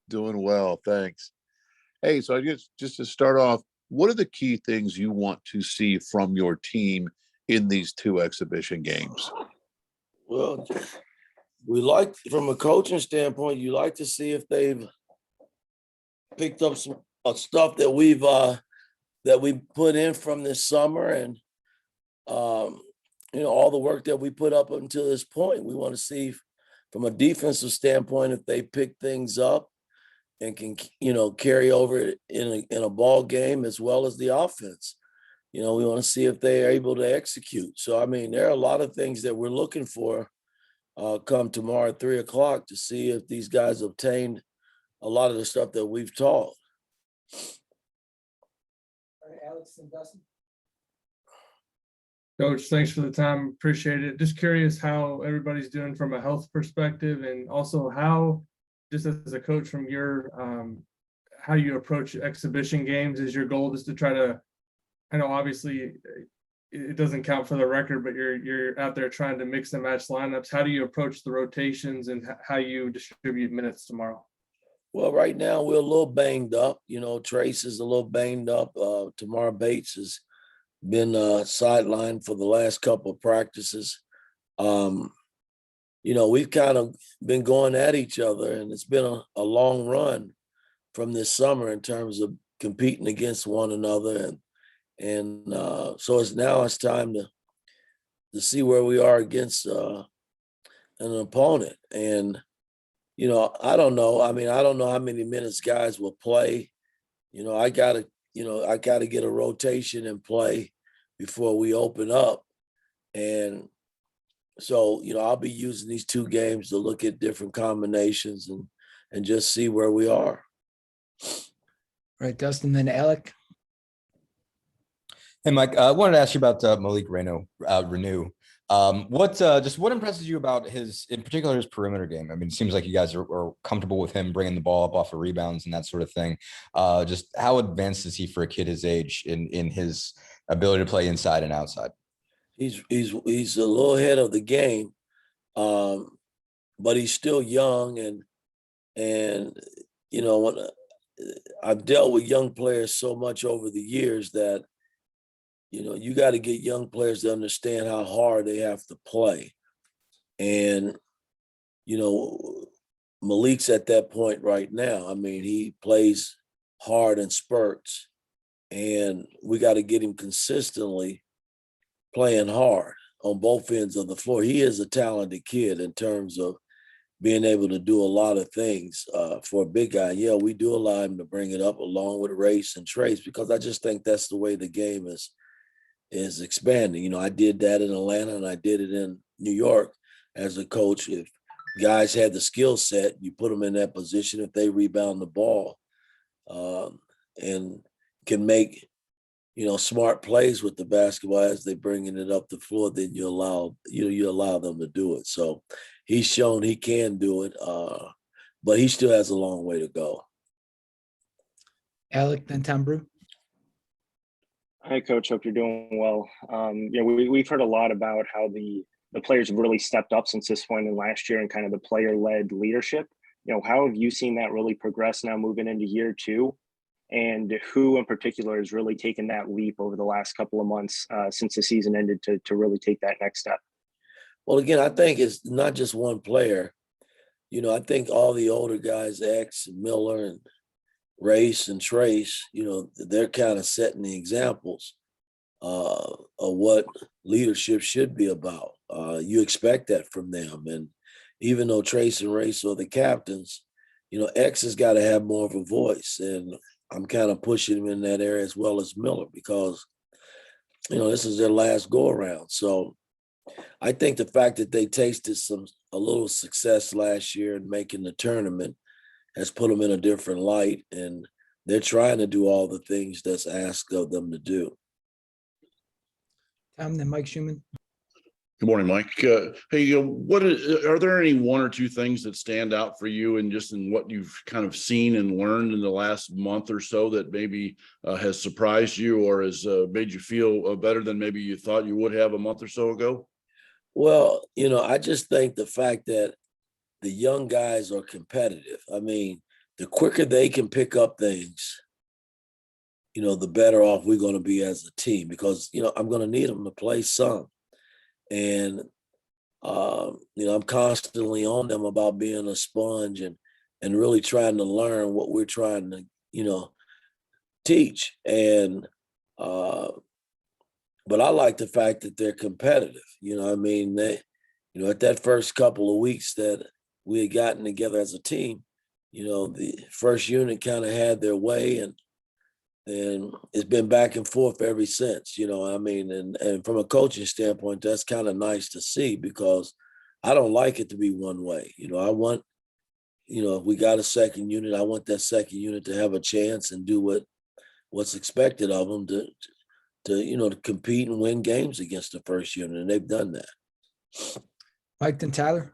Doing well, thanks. Hey, so I guess just to start off, what are the key things you want to see from your team in these two exhibition games? Well, we like, from a coaching standpoint, you like to see if they've picked up some stuff that we put in from this summer, and um, all the work that we put up until this point. We want to see from a defensive standpoint if they pick things up and can carry over in a ball game, as well as the offense. We want to see if they are able to execute. So I mean, there are a lot of things that we're looking for come tomorrow at 3:00 to see if these guys obtained a lot of the stuff that we've taught. All right, Alex and Dustin. Coach, thanks for the time. Appreciate it. Just curious how everybody's doing from a health perspective, and also how, just as a coach, from your how you approach exhibition games. Is your goal just to try to, I know obviously it doesn't count for the record, but you're out there trying to mix and match lineups. How do you approach the rotations and how you distribute minutes tomorrow? Well, right now we're a little banged up. Trace is a little banged up. Tamar Bates has been sidelined for the last couple of practices. We've kind of been going at each other, and it's been a long run from this summer in terms of competing against one another. And so it's time to see where we are against an opponent. And, I don't know. I mean, I don't know how many minutes guys will play. I gotta get a rotation in play before we open up. And so, I'll be using these two games to look at different combinations and just see where we are. All right, Dustin, then Alec. Hey, Mike, I wanted to ask you about Malik Renew. What impresses you about in particular, his perimeter game? I mean, it seems like you guys are comfortable with him bringing the ball up off of rebounds and that sort of thing. Just how advanced is he for a kid his age in his ability to play inside and outside? He's a little ahead of the game, but he's still young, and when I've dealt with young players so much over the years that you got to get young players to understand how hard they have to play. And, Malik's at that point right now. I mean, he plays hard in spurts, and we got to get him consistently playing hard on both ends of the floor. He is a talented kid in terms of being able to do a lot of things for a big guy. Yeah, we do allow him to bring it up along with Race and Trace, because I just think that's the way the game is expanding. I did that in Atlanta and I did it in New York as a coach. If guys had the skill set, you put them in that position. If they rebound the ball and can make smart plays with the basketball as they bringing it up the floor, then you allow them to do it. So he's shown he can do it, but he still has a long way to go. Alec, then Tom Brew. Hi, Coach. Hope you're doing well. We've heard a lot about how the players have really stepped up since this point in last year and kind of the player-led leadership. How have you seen that really progress now moving into year two? And who in particular has really taken that leap over the last couple of months since the season ended to really take that next step? Well, again, I think it's not just one player. I think all the older guys, X and Miller and Race and Trace, they're kind of setting the examples of what leadership should be about. You expect that from them. And even though Trace and Race are the captains, X has got to have more of a voice. And I'm kind of pushing him in that area as well as Miller, because, this is their last go around. So I think the fact that they tasted a little success last year in making the tournament has put them in a different light, and they're trying to do all the things that's asked of them to do. Tom, then Mike Schumann. Good morning, Mike. Hey, are there any one or two things that stand out for you and just in what you've kind of seen and learned in the last month or so that maybe has surprised you or has made you feel better than maybe you thought you would have a month or so ago? Well, I just think the fact that the young guys are competitive. I mean, the quicker they can pick up things, the better off we're going to be as a team, because, I'm going to need them to play some. And, I'm constantly on them about being a sponge and really trying to learn what we're trying to, teach. And, but I like the fact that they're competitive. They, at that first couple of weeks that we had gotten together as a team, the first unit kind of had their way, and it's been back and forth ever since, and from a coaching standpoint, that's kind of nice to see, because I don't like it to be one way. I want, if we got a second unit, I want that second unit to have a chance and do what's expected of them to compete and win games against the first unit, and they've done that. Mike and Tyler.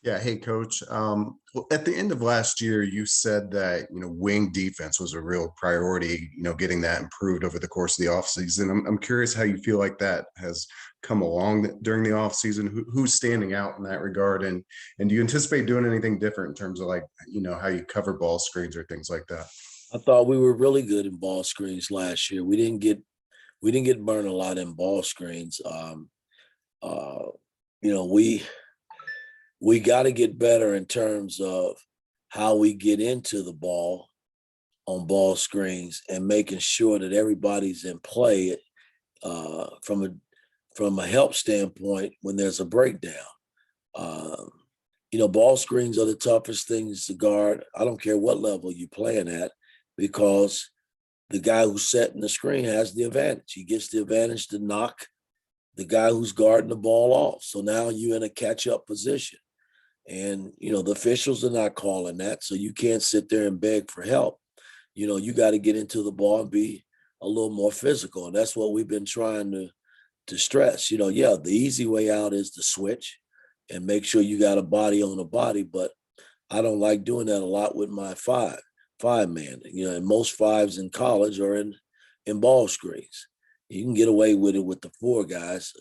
Yeah. Hey, coach. Well, at the end of last year, you said that, wing defense was a real priority, getting that improved over the course of the offseason. I'm curious how you feel like that has come along during the offseason. Who's standing out in that regard? And do you anticipate doing anything different in terms of how you cover ball screens or things like that? I thought we were really good in ball screens last year. We didn't get burned a lot in ball screens. We got to get better in terms of how we get into the ball on ball screens and making sure that everybody's in play from a help standpoint when there's a breakdown. Ball screens are the toughest things to guard. I don't care what level you're playing at, because the guy who's setting the screen has the advantage. He gets the advantage to knock the guy who's guarding the ball off. So now you're in a catch-up position. And, the officials are not calling that, so you can't sit there and beg for help. You got to get into the ball and be a little more physical. And that's what we've been trying to stress. The easy way out is to switch and make sure you got a body on a body. But I don't like doing that a lot with my five man. And most fives in college are in ball screens. You can get away with it with the four guys.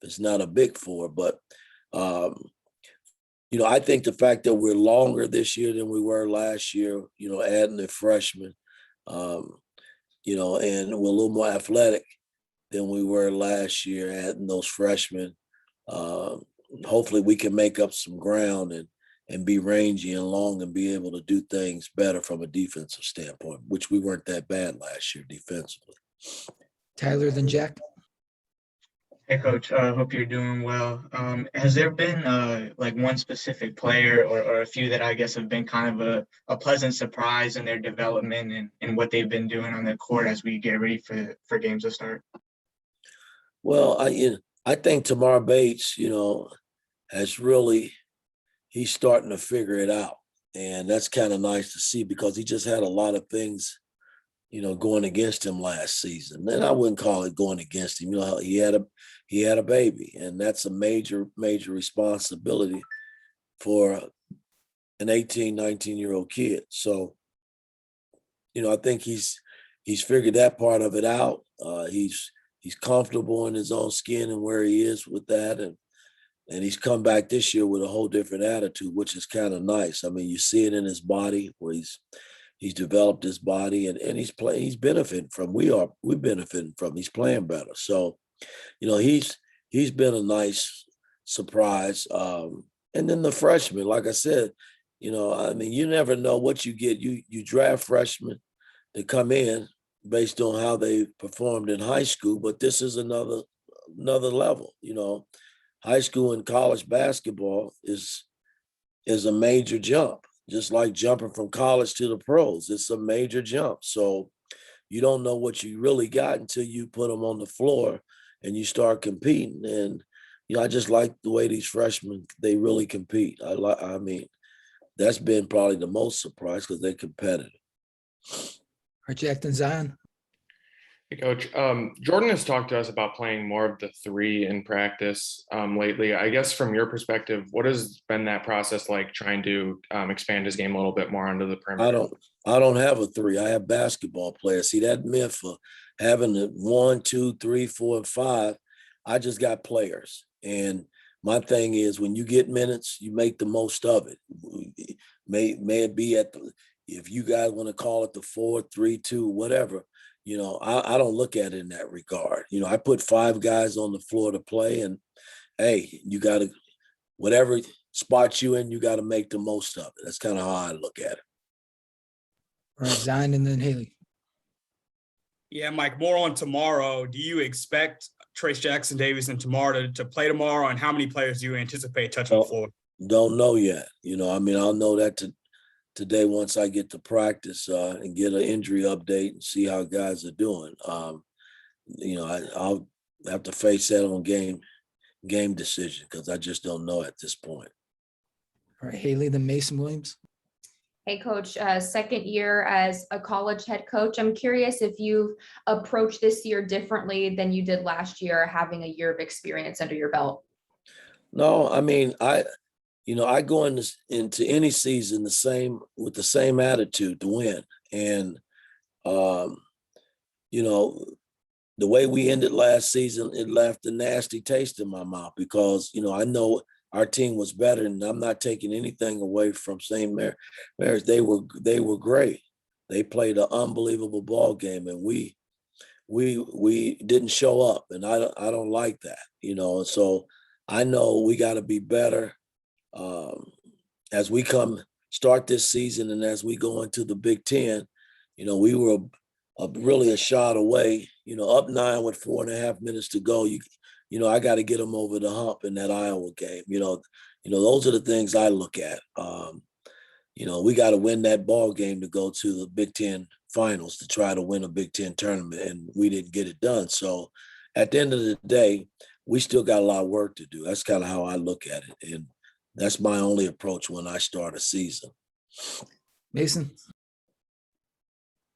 It's not a big four, but I think the fact that we're longer this year than we were last year, adding the freshmen, and we're a little more athletic than we were last year, adding those freshmen. Hopefully we can make up some ground and be rangy and long and be able to do things better from a defensive standpoint, which we weren't that bad last year defensively. Tyler, then Jack. Hey, Coach. Hope you're doing well. Has there been one specific player or a few that I guess have been kind of a pleasant surprise in their development and what they've been doing on the court as we get ready for games to start? Well, I think Tamar Bates, he's starting to figure it out. And that's kind of nice to see, because he just had a lot of things going against him last season. And I wouldn't call it going against him. He had a baby, and that's a major, major responsibility for an 18, 19-year-old kid. So, I think he's figured that part of it out. He's comfortable in his own skin and where he is with that. And he's come back this year with a whole different attitude, which is kind of nice. I mean, you see it in his body, where he's developed his body, and he's benefiting from. We're benefiting from. He's playing better. So, he's been a nice surprise. And then the freshmen, like I said, you never know what you get. You draft freshmen to come in based on how they performed in high school, but this is another level. High school and college basketball is a major jump. Just like jumping from college to the pros, it's a major jump. So you don't know what you really got until you put them on the floor and you start competing. And, I just like the way these freshmen, they really compete. That's been probably the most surprise, because they're competitive. All right, Jack and Zion. Hey, Coach. Jordan has talked to us about playing more of the three in practice lately. I guess from your perspective, what has been that process like, trying to expand his game a little bit more onto the perimeter? I don't have a three. I have basketball players. See, that myth for having the 1, 2, 3, 4, and 5. I just got players. And my thing is, when you get minutes, you make the most of it. May it be if you guys want to call it the 4-3-2, whatever, I don't look at it in that regard. I put 5 guys on the floor to play, and hey, you got to, whatever spot you in, you got to make the most of it. That's kind of how I look at it. All right, Zion and then Haley. Yeah, Mike, more on tomorrow. Do you expect Trace Jackson Davis and Tamar to play tomorrow? And how many players do you anticipate touching the floor? Don't know yet. I'll know that today once I get to practice and get an injury update and see how guys are doing. I'll have to face that on game decision because I just don't know at this point. All right, Haley, then Mason Williams. Hey, Coach, second year as a college head coach. I'm curious if you've approached this year differently than you did last year, having a year of experience under your belt. No, I go into any season with the same attitude to win. And, the way we ended last season, it left a nasty taste in my mouth because, I know our team was better, and I'm not taking anything away from St. Mary's. They were great. They played an unbelievable ball game, and we didn't show up, and I don't like that, So I know we got to be better as we start this season, and as we go into the Big Ten. We were really a shot away. Up 9 with 4.5 minutes to go. I got to get them over the hump in that Iowa game. Those are the things I look at. We got to win that ball game to go to the Big Ten finals to try to win a Big Ten tournament, and we didn't get it done. So at the end of the day, we still got a lot of work to do. That's kind of how I look at it, and that's my only approach when I start a season. Mason.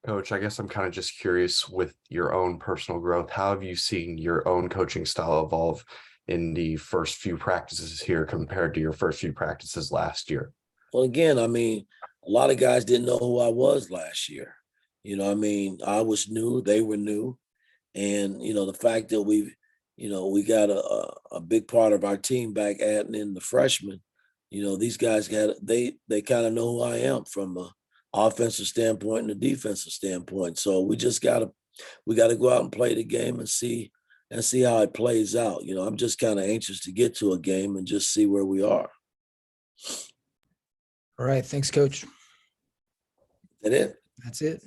Coach, I guess I'm kind of just curious with your own personal growth. How have you seen your own coaching style evolve in the first few practices here compared to your first few practices last year? Well, again, a lot of guys didn't know who I was last year. I was new, they were new. And, the fact that we got a big part of our team back adding in the freshmen, these guys they kind of know who I am from a offensive standpoint and a defensive standpoint. So we got to go out and play the game and see how it plays out. I'm just kind of anxious to get to a game and just see where we are. All right, thanks, Coach. That it? That's it.